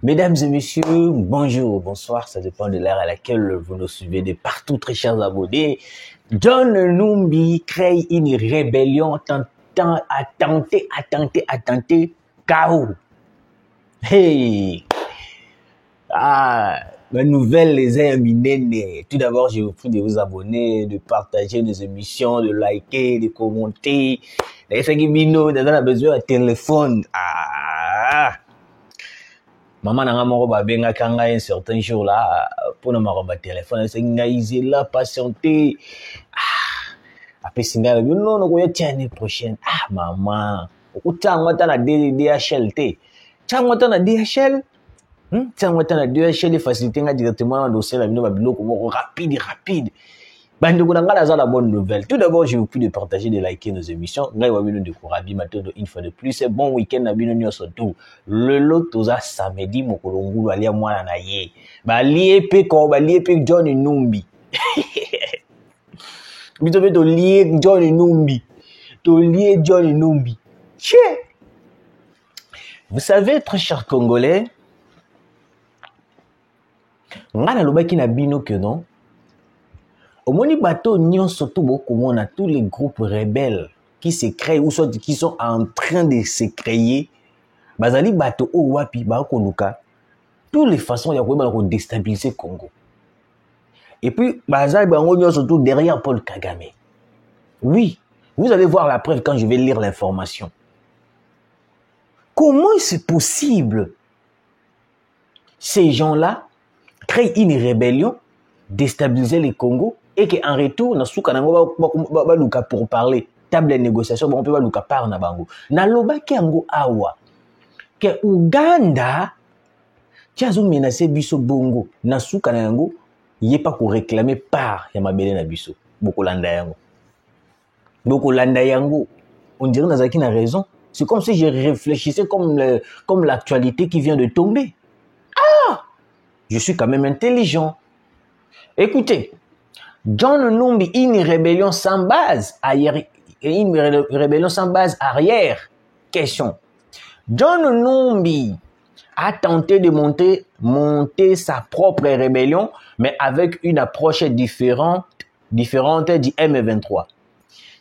Mesdames et messieurs, bonjour, bonsoir, ça dépend de l'heure à laquelle vous nous suivez de partout, très chers abonnés. John Numbi crée une rébellion tentant à tenter, chaos. Hey! Ma nouvelle les amis. Tout d'abord, je vous prie de vous abonner, de partager nos émissions, de liker, de commenter. D'ailleurs, on a besoin de téléphone. Maman n'a pas benga kanga un certain jour là pour ne m'avoir téléphone. C'est ngaïsé là, patienter. Après singa non non quoi tiens l'année prochaine. Maman, au temps moi t'as la DHL t. Tiens moi t'as la DHL. Tiens moi t'as la DHL les facilités nga directement dans dossier la vidéo babilo rapide. Bande kuna ngala za la bonne nouvelle. Tout d'abord, je vous prie de partager, de liker nos émissions. Ngai wa bino de korabi matondo une fois de plus. C'est bon week-end na bino nyonso tout. Le lot toza samedi mokolo ngulu alia mwana na ye. Ba lié pe John Numbi. Bito be to lié John Numbi. To lié John Numbi. Che. Vous savez, très chers Congolais, ngana lobaki na bino que non. Au moni bateau nyon surtout beaucoup on a tous les groupes rebelles qui se créent ou soit qui sont en train de se créer. Bazali bateau o wapi ba konuka. Toutes les façons il y a pour déstabiliser Congo. Et puis bazali bango nyon surtout derrière Paul Kagame. Oui, vous allez voir la preuve quand je vais lire l'information. Comment est-ce possible ces gens-là créent une rébellion, déstabiliser le Congo et qu'en retour, na luka pour parler, table de négociation, on peut pas luka par na bango. Na loba ki ango awa, que Uganda, tiazo menacé biso bongo, na suka na yango, yé pas pour réclamer par ya mabele na biso, boko landa yango. Boko landa yango, on dirait Nazaki na raison. C'est comme si je réfléchissais comme l'actualité qui vient de tomber. Je suis quand même intelligent. Écoutez, John Numbi, une rébellion sans base arrière. Question. John Numbi a tenté de monter sa propre rébellion, mais avec une approche différente du M23.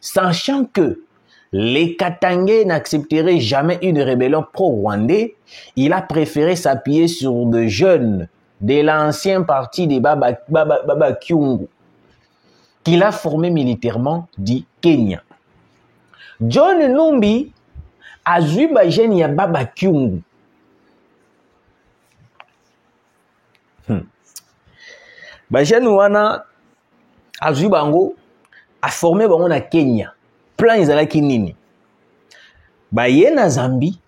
Sachant que les Katangais n'accepteraient jamais une rébellion pro-rwandais, il a préféré s'appuyer sur de jeunes de l'ancien parti des Baba Kyungu, qu'il a formé militairement du Kenya. John Numbi a vu Bajen ya Baba Kyungu. Bajen wana a vu bango a formé bango na Kenya. Plan izalaki nini. Ba ye na Zambie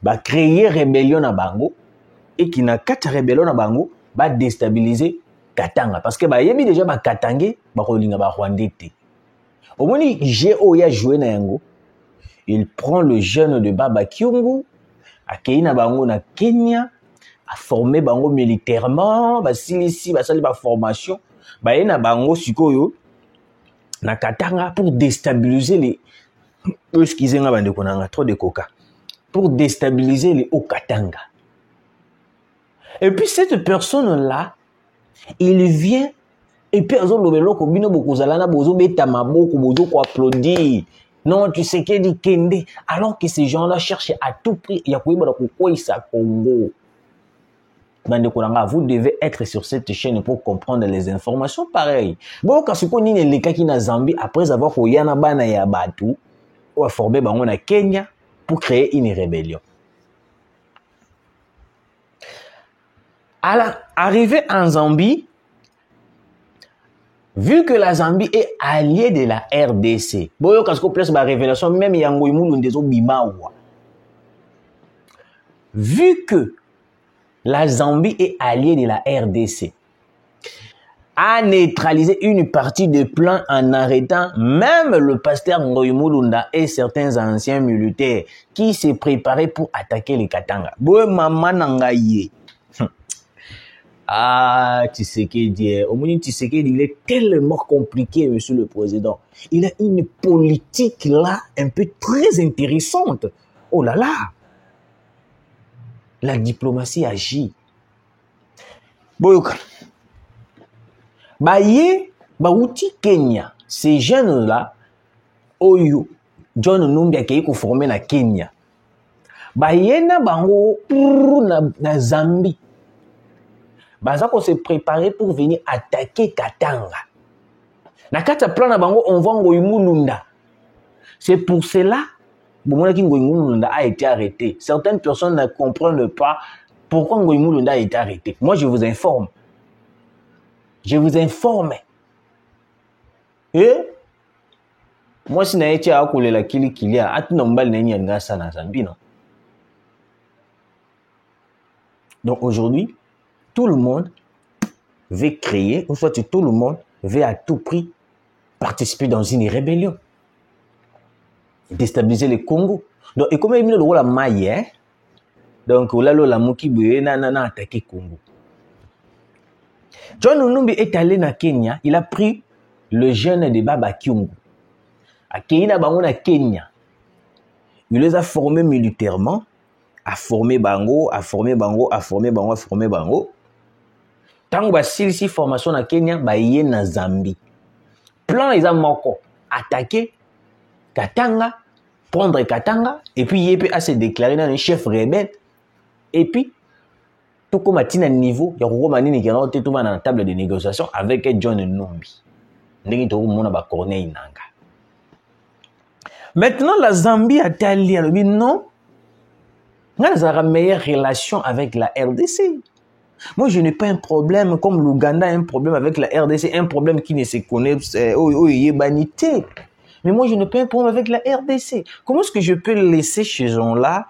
ba créer rébellion na bango et qui na kata rébellion na bango ba déstabiliser Katanga parce que ba yebi déjà ba Katangé ba kolinga ba Rwandais te. Au moni GO ya joué na yango, il prend le jeune de Baba Kyungu akei na bango na Kenya a formé bango militairement ba silisi ba sali ba formation ba ye na bango sikoyo na Katanga pour déstabiliser les excusez-moi bande konanga trop de coca pour déstabiliser les Haut-Katanga. Et puis cette personne-là, il vient et puis applaudir. Non, tu sais qu'il dit Kende. Alors que ces gens-là cherchent à tout prix. Congo. Vous devez être sur cette chaîne pour comprendre les informations pareilles. Bon, quand on est les cas qui na Zambie, après avoir Koyana Bana ya Batu, on a formé na Kenya pour créer une rébellion. Alors, arrivé en Zambie, vu que la Zambie est alliée de la RDC, boyo kasko place ba révélation même yango imulu ndezo bimawa. Vu que la Zambie est alliée de la RDC, a neutralisé une partie du plan en arrêtant même le pasteur Ngoyi Mulunda et certains anciens militaires qui se préparaient pour attaquer les Katanga. Boyo mama nangaye. Tshisekedi, il est tellement compliqué, monsieur le président. Il a une politique là, un peu très intéressante. Oh là là. la diplomatie agit. Boyoka. Baye, bauti Kenya, ces jeunes-là, Oyo, John Numbi qui est formé na Kenya. Baye na bango na Zambie. Baza ko se préparer pour venir attaquer Katanga. Na kata plan na bango on va Ngoyimulunda. C'est pour cela que Ngoyimulunda a été arrêté. Certaines personnes ne comprennent pas pourquoi Ngoyimulunda a été arrêté. Moi je vous informe. Je vous informe. Et moi si na été à la kili kilia atuna mbali na nyanga sana Zambie non. Donc aujourd'hui tout le monde veut créer, ou soit tout le monde veut à tout prix participer dans une rébellion. Déstabiliser le Congo. Donc, et comme il y a la maille, donc, la mouki na attaqué Congo. John Numbi est allé na Kenya, il a pris le jeune de Baba Kyungu. À Kenya, na Kenya. Il les a formés militairement, a formé Bango. Tant que si formation na Kenya, baye na Zambie. Plan ils ont moko attaquer Katanga, prendre Katanga, et puis il a se déclarer dans un chef rebelle. Et puis tout comme à un niveau, il y a Romanini qui est tout dans la table de négociation avec John Numbi. Maintenant la Zambie a dit non, on a une meilleure relation avec la RDC. Moi, je n'ai pas un problème comme l'Ouganda a un problème avec la RDC, un problème qui ne se connaît, banité. Mais moi, je n'ai pas un problème avec la RDC. Comment est-ce que je peux laisser ces gens-là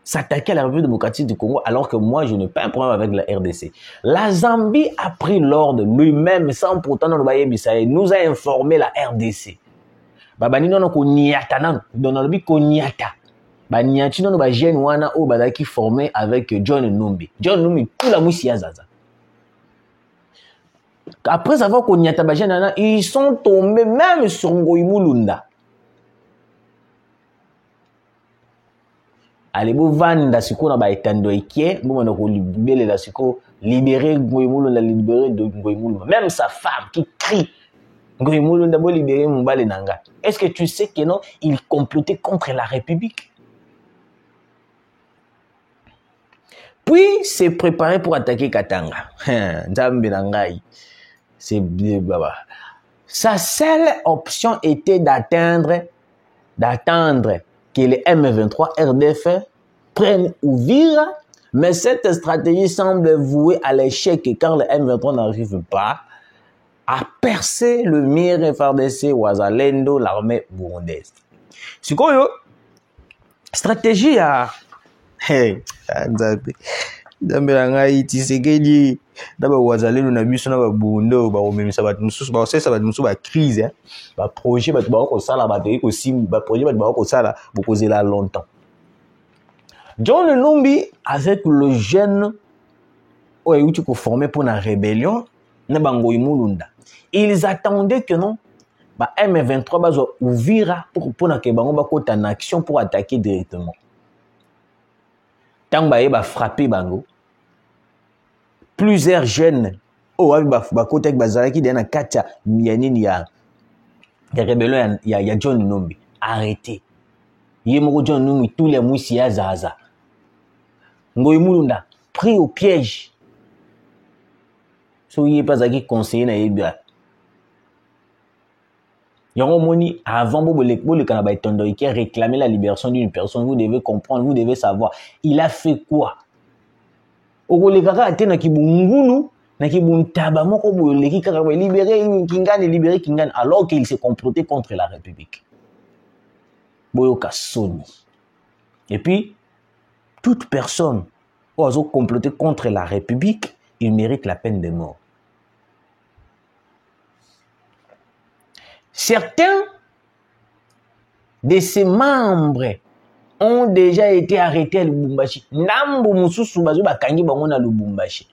s'attaquer à la République démocratique du Congo alors que moi, je n'ai pas un problème avec la RDC? La Zambie a pris l'ordre lui-même sans pourtant nous a informé la RDC. Babani non ko niata nan, donabi ko niata. Banyati non ba jeune wana o badaki formé avec John Numbi. John Numbi tout la mousse yazaza. Après avoir qu'on niata ba jeune ils sont tombés même sur Ngoyimulunda. Allez bo vanda siko na ba etando ikie, bo na ko libérer la siko, libérer Ngoyimulunda, libérer de Ngoyimulunda. Même sa femme qui crie Ngoyimulunda bo libérer Mbale nanga. Est-ce que tu sais que non, il complotait contre la République? Puis, s'est préparé pour attaquer Katanga. Sa seule option était d'attendre que les M23 RDF prennent Uvira, mais cette stratégie semble vouée à l'échec car les M23 n'arrivent pas à percer le mur FARDC Wazalendo, l'armée burundaise. C'est quoi, stratégie à Nzambe ngai Tshisekedi daba wazalelo na biso na babundo ba omemisa bat mususu ba osesa bat mususu ba crise ba projet bat ba ko sala ba te ko sim ba projet bat ba ko sala bokozela longtemps. John Numbi avec le jeune oyo uti ko former pour la rébellion na Ngoyimulunda. Ils attendaient que non ba M23 bazo Uvira pour na ke bango ba ko en action pour attaquer directement. Tant que frappé bango, plusieurs jeunes, côté bazalaki dans katia mianini ya rébellion ya John Numbi arrêté. Yemoko John Numbi tous les mousi ya zaza. Ngoyimulunda pris au piège. So yé pas aki conseiller na yebia. Yango moni avant le Canada Tondo qui a réclamé la libération d'une personne, vous devez comprendre, vous devez savoir, il a fait quoi? Oko le kaka atena kibungulu na kibuntaba moko boye ki kaka libérer Kingane alors qu'il s'est comploté contre la République. Boyoka Soni. Et puis toute personne qui a comploté contre la République, il mérite la peine de mort. Certains de ses membres ont déjà été arrêtés à Lubumbashi. Nambo mususu bazo bakangi bango na Lubumbashi.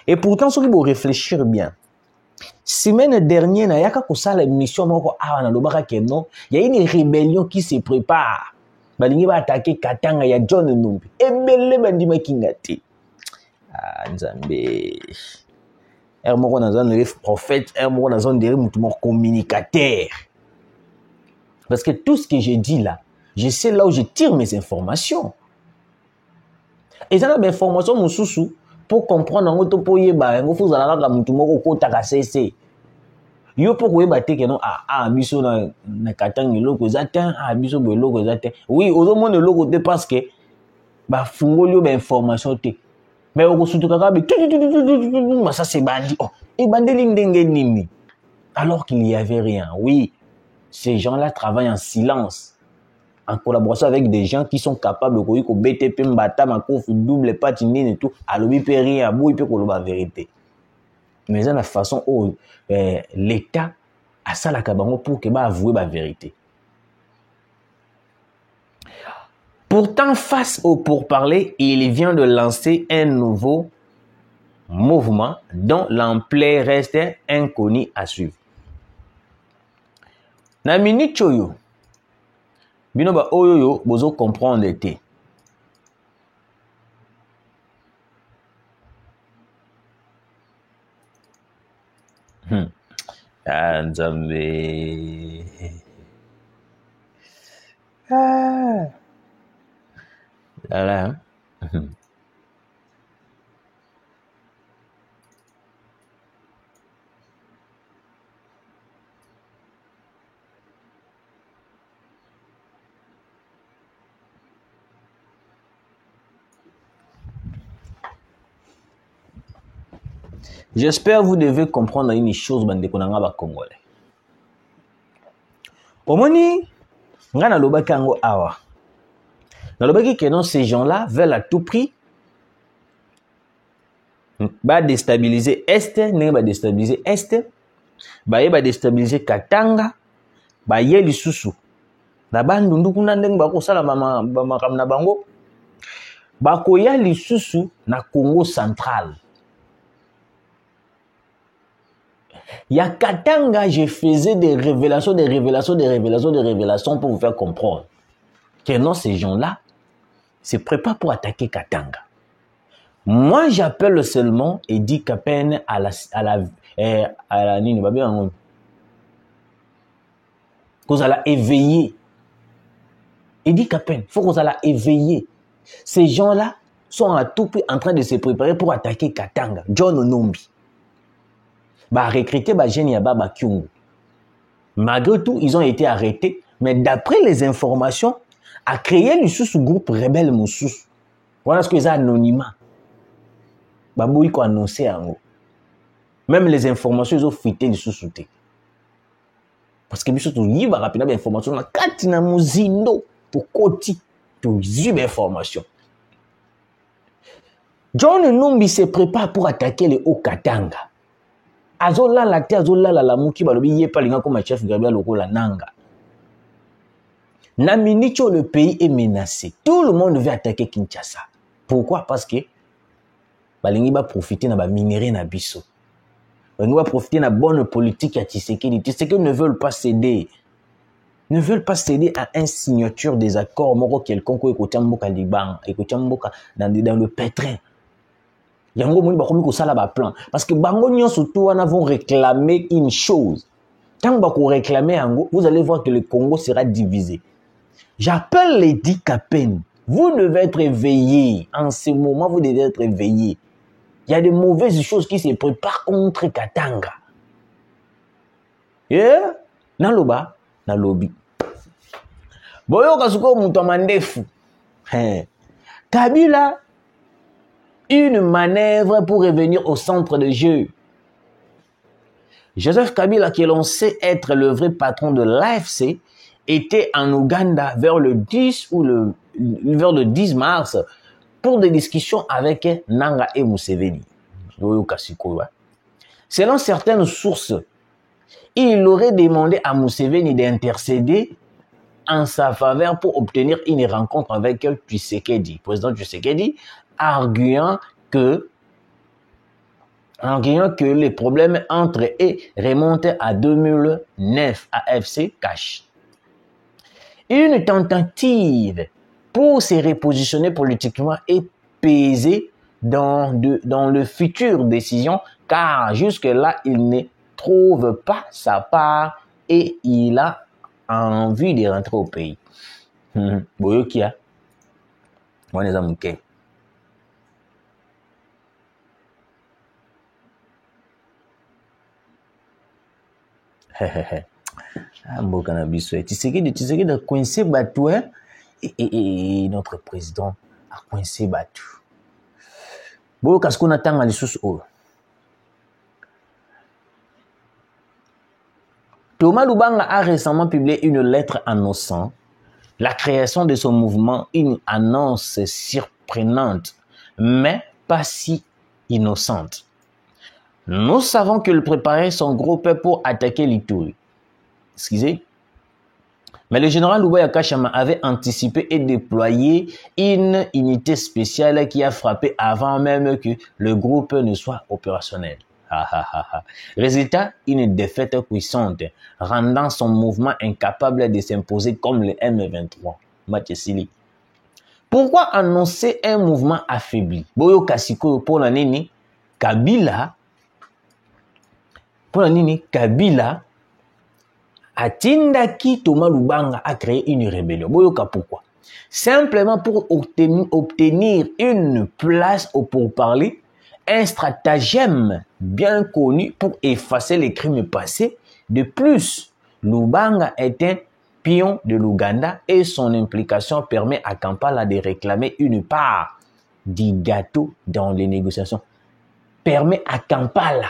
Et pourtant, ceux qui vont réfléchir bien. Semaine dernière, il y a une mission, il y a une rébellion qui se prépare balingi ba attaquer Katanga ya John Numbi ebele bandima kingati nzambe moko naza ndenge prophète moko naza ndenge mutu moko communicateur parce que tout ce que j'ai dit là je sais là où je tire mes informations et ça na information mususu pour comprendre ngo to po yeba ngo fuzala kaka mutu moko kotaka cc yo po koyeba te ke non biso na Katanga eloko ezate biso bo eloko ezate oui ozomona eloko te parce que ba fungoli ba information te mais okosutuka kabe ça c'est bandi et bandeli ndenge nini alors qu'il y avait rien. Oui, ces gens-là travaillent en silence en collaboration avec des gens qui sont capables de ko BTP mbata makof double patine et tout alobi pe rien boui pe ko la vérité mais dans la façon où l'état a ça la kabango pour que ba avouer la vérité. Pourtant, face au pourparler, il vient de lancer un nouveau mouvement dont l'ampleur reste inconnue à suivre. Na minute choyo, bino ba oyoyo bozo comprendre te. Nzambe. Là. J'espère vous devez comprendre une chose bande konanga ba congolais. Omoni ngana lobaki yango awa. Nalobaki que non ces gens-là veulent à tout prix ba déstabiliser Est, ndenge ba déstabiliser Est, ba déstabiliser Katanga, ba ye lisusu. Na bandundu kuna ndenge ba kosala makambo na bango. Ba koya lisusu na Congo central. Ya Katanga, je faisais des révélations pour vous faire comprendre que non, ces gens-là se préparent pour attaquer Katanga. Moi, j'appelle seulement Edi Kapen à la nini, qu'on allait éveiller. Edi Kapen, faut qu'on allait éveiller. Ces gens-là sont à tout prix en train de se préparer pour attaquer Katanga. John Onombi. Bah recruter bah Jenny Ababa Kyungu. Malgré tout, ils ont été arrêtés, mais d'après les informations, a créé le sous-groupe rebelle Moussous. Voilà ce que c'est anonymat. Bah boui ko annoncé en même les informations ils ont fuité le sous-souté. Parce que biso to yiba rapidement information na kati na muzindo to koti to yiba information. John Numbi se prépare pour attaquer les Haut-Katanga. Azola la te azola la muki balobi yepa linga comme chef Gabriel Lokola Nanga. Na minicho le pays est menacé. Tout le monde veut attaquer Kinshasa. Pourquoi? Parce que balingi ba profiter na ba minerai na biso. Balingi ba profiter na bonne politique ya Tshisekedi. Tshisekedi ne veulent pas céder. Ne veulent pas céder à une signature des accords moko quelconque écoute mboka Liban, écoute mboka dans le pétrin. Yango moni bakomi ko sala ba plan parce que bango nyon surtout wana vont réclamer une chose. Tant bako réclamer yango, vous allez voir que le Congo sera divisé. J'appelle les Edi Kapen. Vous devez être éveillés. En ce moment, vous devez être éveillés. Il y a de mauvaises choses qui se préparent contre Katanga. Yeah? Naloba, nalobi. Boyo kasuko mutomandefu. Kabila, une manœuvre pour revenir au centre de jeu. Joseph Kabila, qui l'on sait être le vrai patron de l'AFC, était en Ouganda vers le 10 mars pour des discussions avec Nanga et Museveni. Selon certaines sources, il aurait demandé à Museveni d'intercéder en sa faveur pour obtenir une rencontre avec Tshisekedi, président Tshisekedi, arguant que les problèmes entre eux remontent à 2009 à FC Cash. une tentative pour se repositionner politiquement et peser dans le futur décision, car jusque-là, il ne trouve pas sa part et il a envie de rentrer au pays. Boyokia, on est amoureux. Mboka na biso Tshisekedi a coincé Batou et notre président a coincé Batou. Bon, qu'est-ce qu'on attend à l'issue? Thomas Lubanga a récemment publié une lettre annonçant la création de son mouvement, une annonce surprenante, mais pas si innocente. Nous savons qu'il préparait son groupe pour attaquer l'Ituri. Excusez. Mais le général Lubaya Kachama avait anticipé et déployé une unité spéciale qui a frappé avant même que le groupe ne soit opérationnel. Résultat, une défaite puissante, rendant son mouvement incapable de s'imposer comme le M23. Mathieu. Pourquoi annoncer un mouvement affaibli? Boyo Kasiko pour la nini Kabila. Pour la nini Kabila. Atindaki Thomas Lubanga a créé une rébellion. Boyoka pourquoi? Simplement pour obtenir une place au pourparler, un stratagème bien connu pour effacer les crimes passés. De plus, Lubanga est un pion de l'Ouganda et son implication permet à Kampala de réclamer une part du gâteau dans les négociations. Permet à Kampala.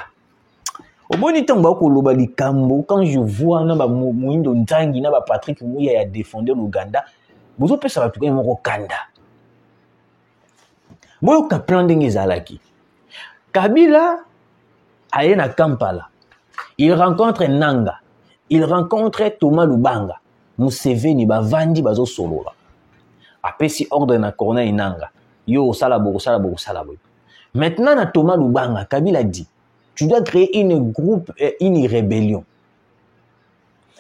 Au bon temps, quand je vois Moïndo Nzangi, Patrick Mouya a défendu l'Ouganda, vous avez ça va tout comme au Kanda. Vous avez plan d'Engezalaki. Kabila est à Kampala. Il rencontre Nanga. Il rencontre Thomas Lubanga. Museveni bavandi bazo solola. Apesi ordre na Corneille Nanga. Yo salabo. Maintenant na Thomas Lubanga, Kabila dit tu dois créer une rébellion.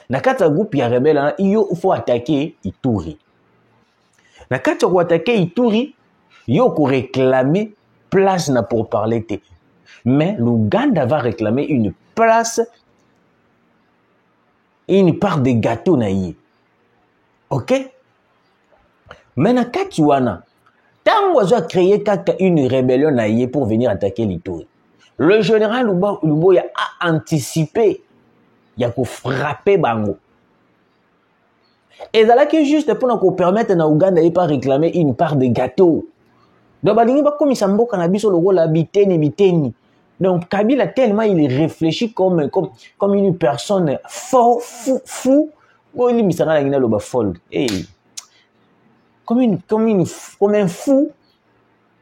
Nakata groupe ya rebelle, il faut attaquer Ituri. Nakata ko attaquer Ituri, yo ko réclamer place na pour parler te. Mais l'Ouganda va réclamer une place, une part de gâteau na yé. OK? Mais nakati wana, tant on a créé une rébellion na yé pour venir attaquer l'Ituri. Le général Luboya a anticipé, il a frappé Bango. Et là que juste pour nous permettre à Ouganda de pas réclamer une part de gâteau. Donc balingi ba comme Sambo cannabis le rôle biteni. Donc Kabila tellement il réfléchit comme une personne fou. Bon il misara la ngina lo ba folle. Comme un fou.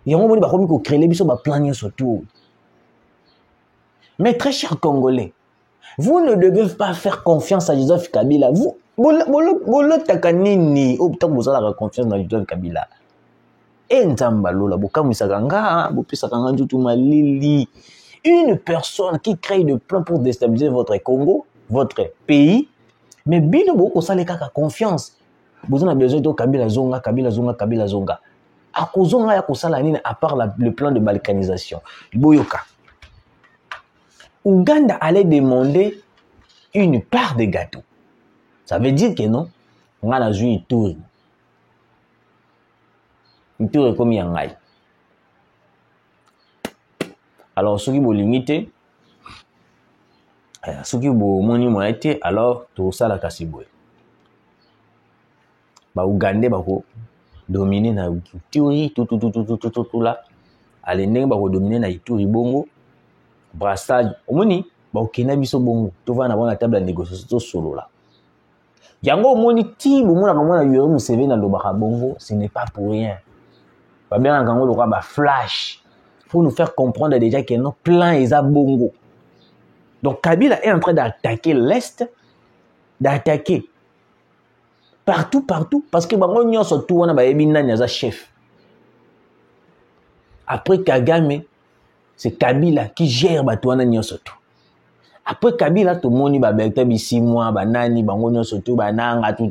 Il y a un moment où il créer biso ba plan surtout. Mais très chers Congolais, vous ne devez pas faire confiance à Joseph Kabila. Vous takanini, vous avez confiance dans Joseph Kabila. Une personne qui crée des plans pour déstabiliser votre Congo, votre pays, mais bino boko sale kaka confiance. Vous avez besoin de Kabila Zonga. A kozonga ya kosala nini à part le plan de balkanisation. Boyoka. Ouganda allait demander une part de gâteau. Ça veut dire que non, on a joué Ituri. Ituri comme Yangai. Alors, ceux qui vont limiter, ceux qui vont moniter, alors tout ça la cassiboué. Bah Ougandais bah dominer na Ituri tout là. Allez n'eng bah dominer na Ituri bongo. Brassage, omoni ba okena biso bongo to va na bona table de négociation solo là. Yango omoni ti bomona komona Yoweri Museveni na lobaka bongo, ce n'est pas pour rien. Ba bien kango lokwa ba flash pour nous faire comprendre déjà que nos plans est à bongo. Donc Kabila est en train d'attaquer l'est, d'attaquer partout parce que bango nyonso tout wana ba yebi nani aza chef. Après Kagame c'est Kabila qui gère Batouana Nyosoto. Après Kabila tout moni ba bekta bi 6 mois ba nani bango nyonso tout ba nanga tout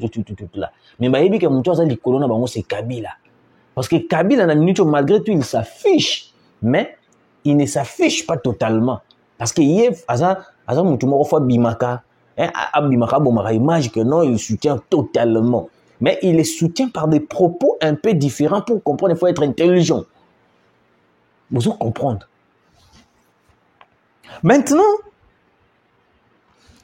là. Mais ba yebi que mutu aza likolo na bango c'est Kabila. Parce que Kabila na minute malgré tout il s'affiche mais il ne s'affiche pas totalement parce que yef aza mutu moko fa bimaka abimaka bomaka image que non il soutient totalement mais il les soutient par des propos un peu différents pour comprendre il faut être intelligent. Vous devez comprendre. Maintenant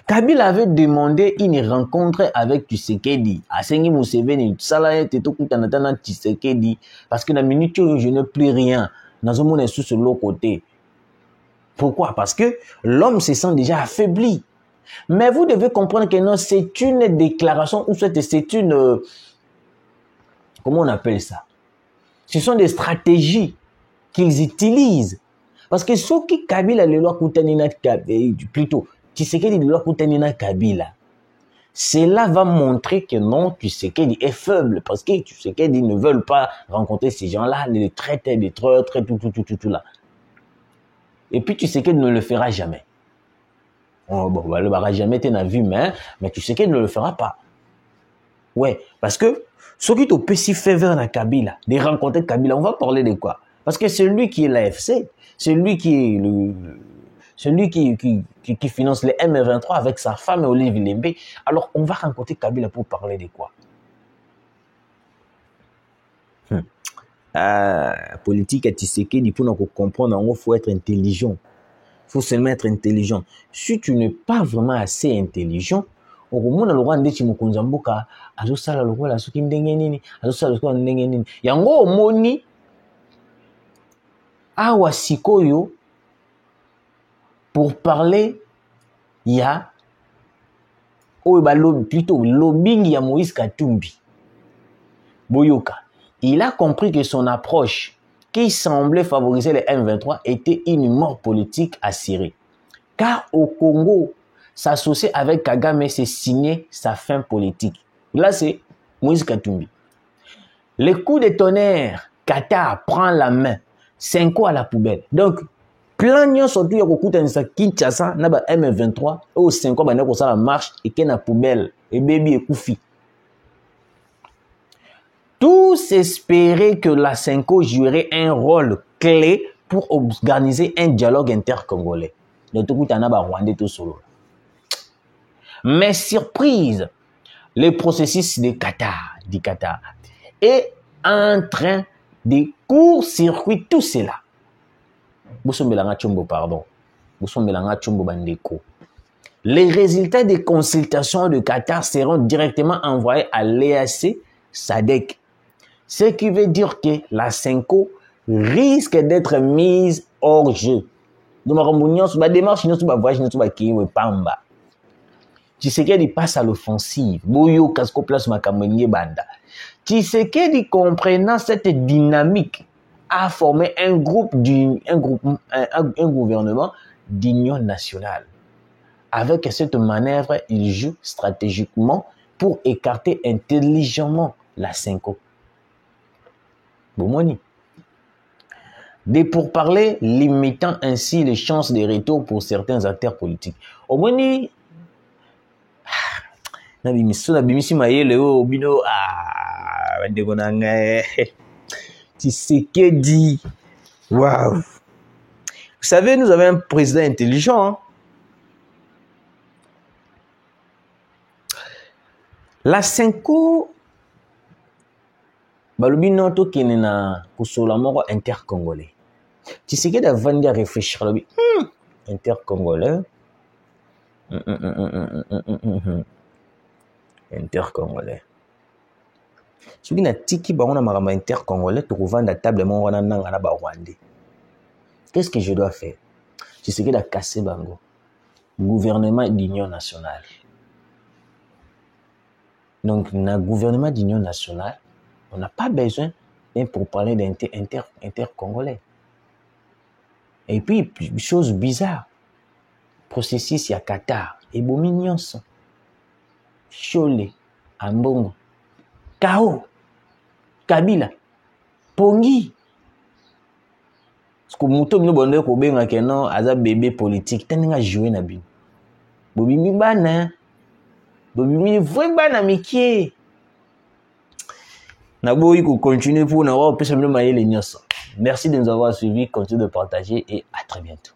Kabila avait demandé une rencontre avec Tshisekedi. Asengi Museveni, Salaye Tetokutanatana Tshisekedi. Parce que dans la minute où je n'ai plus rien, dans un monde sur l'autre côté. Pourquoi? Parce que l'homme se sent déjà affaibli. Mais vous devez comprendre que non, c'est une déclaration, ou c'est une... comment on appelle ça? Ce sont des stratégies qu'ils utilisent. Parce que ceux qui Kabila, les lois Koutanina, plutôt, Tshisekedi de l'Okutanina Kabila. Cela va montrer que non, Tshisekedi est faible parce que Tshisekedi ne veulent pas rencontrer ces gens-là, les traiter des traîtres, tout là. Et puis Tshisekedi ne le fera jamais. Oh, bon, bah, le barrage jamais été vu, mais Tshisekedi ne le fera pas. Ouais, parce que ceux qui t'ont si fait vers la Kabila, de rencontrer Kabila, on va parler de quoi? Parce que c'est lui qui est l'AFC, c'est lui qui est celui qui finance les M23 avec sa femme Olive Lembe. Alors, on va rencontrer Kabila pour parler de quoi? Politique à Tshisekedi, pour nous comprendre, il faut être intelligent. Il faut seulement être intelligent. Si tu n'es pas vraiment assez intelligent, au moins, le roi Ndechi Mukunzambuka, azosala lokola soki ndenge nini, azosala lokola ndenge nini. Yango omoni, awa sikoyo, pour parler, il y a plutôt lobbying ya Moïse Katumbi. Boyoka. Il a compris que son approche qui semblait favoriser les M23 était une mort politique assurée. Car au Congo, s'associer avec Kagame, c'est signer sa fin politique. Là, c'est Moïse Katumbi. Le coup de tonnerre, Qatar prend la main. 5 ans à la poubelle. Donc, plan nyon surtout ya kokutanisa Kinshasa na ba M23 au 5 ans bana ko sala marche et que na poubelle et baby ekufi. Tous espéraient que la Cinco jouerait un rôle clé pour organiser un dialogue intercongolais. Donc tout na ba Rwandais tout solo. Mais surprise, le processus du Qatar est en train de court-circuiter tout cela. Les résultats des consultations de Qatar seront directement envoyés à l'EAC SADC. Ce qui veut dire que la Cinco risque d'être mise hors jeu. Tshisekedi passe à l'offensive. Boyo Kasko place Makamwenye Banda. Tshisekedi comprenant cette dynamique a formé un gouvernement d'union nationale. Avec cette manœuvre, il joue stratégiquement pour écarter intelligemment la Cinco. Bomoni. Des pourparlers limitant ainsi les chances de retour pour certains acteurs politiques. Omoni. Tshisekedi. Waouh. Vous savez, nous avons un président intelligent. Hein? La Cinco, balubino to kenena kusola moko intercongolais. Tshisekedi avant de réfléchir lobi intercongolais. Intercongolais. Ce qui n'a tiki baona marama intercongolais to revendre la table mon wana nanga na ba Rwandais. Qu'est-ce que je dois faire? Tshisekedi a cassé bango. Gouvernement d'union nationale. Donc, dans le gouvernement d'union nationale, on n'a pas besoin pour parler d'inter-congolais. Et puis, chose bizarre, processus, il y a Qatar, et Bomignon, Cholé, Ambongo, Kao, Kabila, Pongi. Parce que Mouto Mino Bonde Kobenga Kenon, Aza bébé politique, t'as joué na bin. bobimi bana bobimi vrai bana mikie naboyi ko continuer pour na wa pesa mino mayele nyonso. Merci de nous avoir suivis, continuez de partager et à très bientôt.